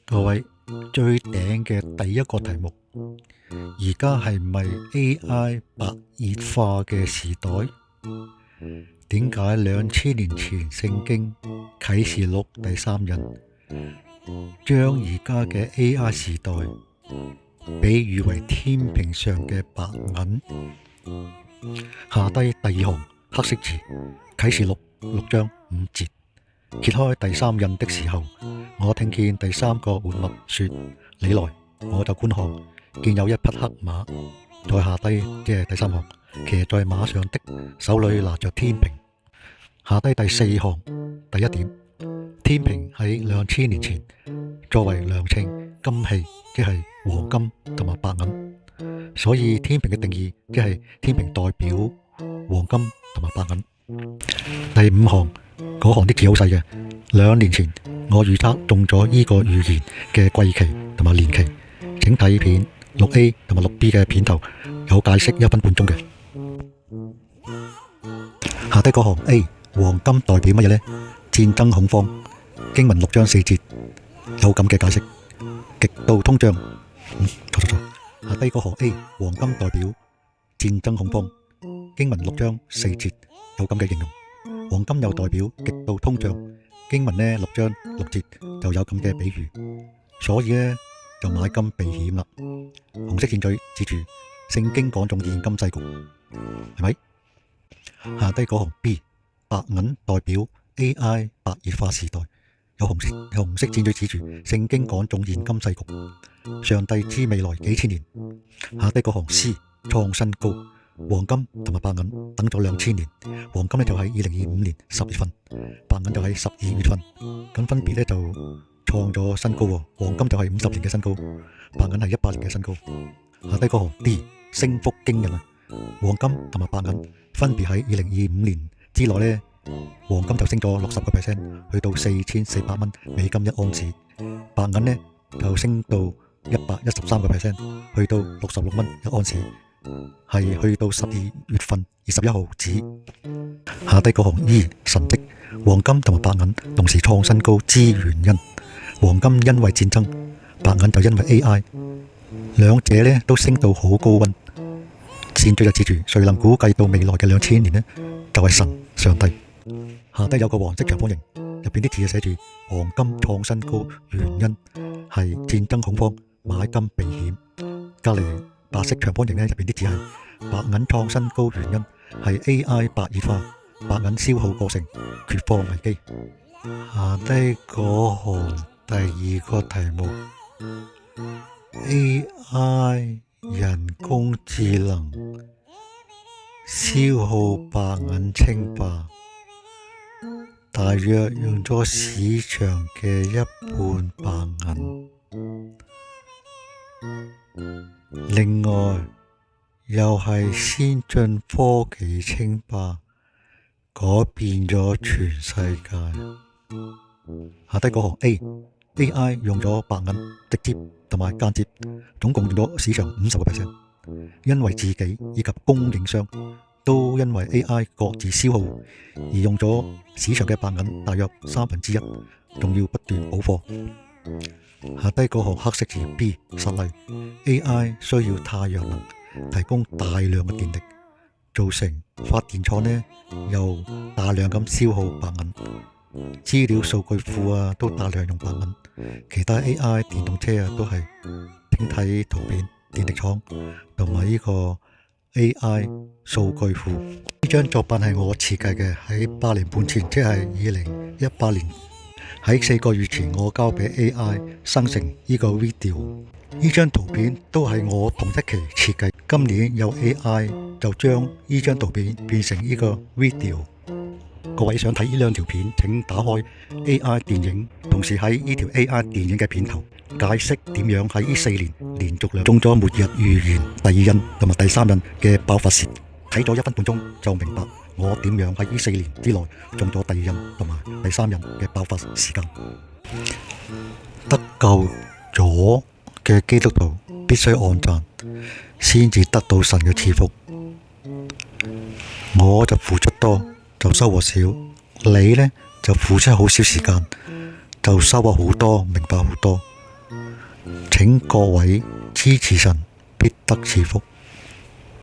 各位，最頂嘅第一個題目，而家係咪 AI 白熱化嘅時代？點解2000年前聖經啟示錄第3印將而家嘅 AI 時代比喻為天平上嘅白銀？下低第2行黑色字，啟示錄6章5節。揭開第3印的時候，我聽見第3個活物說：你來，我就觀看，見有一匹黑馬，在下低即係第3行，騎在馬上的手裏拿着天平。下低第4行第1點，天平喺2000年前作為量稱金器，即係黃金同埋白銀，所以天平嘅定義即係天平代表黃金同埋白銀。第5行嗰行啲字好細嘅，2年前我預測中咗呢個預言嘅季期同埋年期，請睇片 6A 同埋 6B 嘅片頭有解釋1分半鐘嘅。下低嗰行 A 黃金代表乜嘢呢？戰爭恐慌，經文6章4節有咁嘅解釋，極度通脹。錯。下低嗰行 A 黃金代表戰爭恐慌，經文6章4節有咁嘅形容。黃金又代表極度通脹，經文呢6章6節就有咁嘅比喻，所以呢就買金避險啦。紅色箭嘴指住聖經講中現今世局，係咪？下低嗰行 B 白銀代表 AI 白熱化時代，有紅色箭嘴指住聖經講中現今世局，上帝知未來幾千年。下低嗰行 C 創新高，黃金同埋白銀等咗2000年，黃金呢就喺2025年10月份，白銀就喺12月份，咁分別呢就創咗新高喎。黃金就係50年嘅新高，白銀係100年嘅新高。下低嗰行 D 升幅驚人啊！黃金同埋白銀分別喺2025年之內呢，黃金就升咗60%，去到4400蚊美金一盎司，白銀呢就升到113%，去到66蚊一盎司，係去到12月份21號止。下低嗰行 E 神蹟，黃金同埋白銀同時創新高之原因，黃金因為戰爭，白銀就因為 AI， 兩者呢都升到好高溫。箭嘴就指住誰能估計到未來嘅2000年呢？就係上帝。下低有個黃色長方形，入邊啲字就寫住黃金創新高原因係戰爭恐慌，買金避險。隔籬白色長方形呢，入邊啲字係白銀創新高原因係 AI 白熱化，白銀消耗過剩，缺貨危機。下低嗰行第2個題目 AI 人工智能消耗白銀稱霸，大約用咗市場嘅1半白銀。另外又係先進科技稱霸，改變咗全世界。下低嗰行 AI 用咗白銀直接同埋間接，總共用咗市場50%，因為自己以及供應商都因為 AI 各自消耗而用咗市場嘅白銀大約1/3，仲要不斷補貨。下低嗰行黑色字 B 實例 AI 需要太陽能提供大量嘅電力，造成發電廠呢又大量咁消耗白銀，資料數據庫啊都大量用白銀，其他 AI 電動車啊都係。請睇圖片，電力廠同埋呢個 AI 數據庫。呢張作品係我設計嘅，喺8年半前，即係2018年，喺4個月前我交俾 AI 生成呢個 video。呢張圖片都係我同一期設計，今年有 AI 就將呢張圖片變成呢個 video。各位想睇呢2條片，請打開 AI 電影，同時喺呢條 AI 電影嘅片頭解釋點樣喺呢4年連續中咗末日預言第2印同埋第3印嘅爆發時，睇咗1分半鐘就明白我點樣喺呢4年之內中咗第2印同埋第3印嘅爆發時間。得救咗嘅基督徒必須按讚，先至得到神嘅賜福。我就付出多，就收穫少，你呢就付出好少時間，就收穫好多，明白好多。請各位支持神，必得賜福。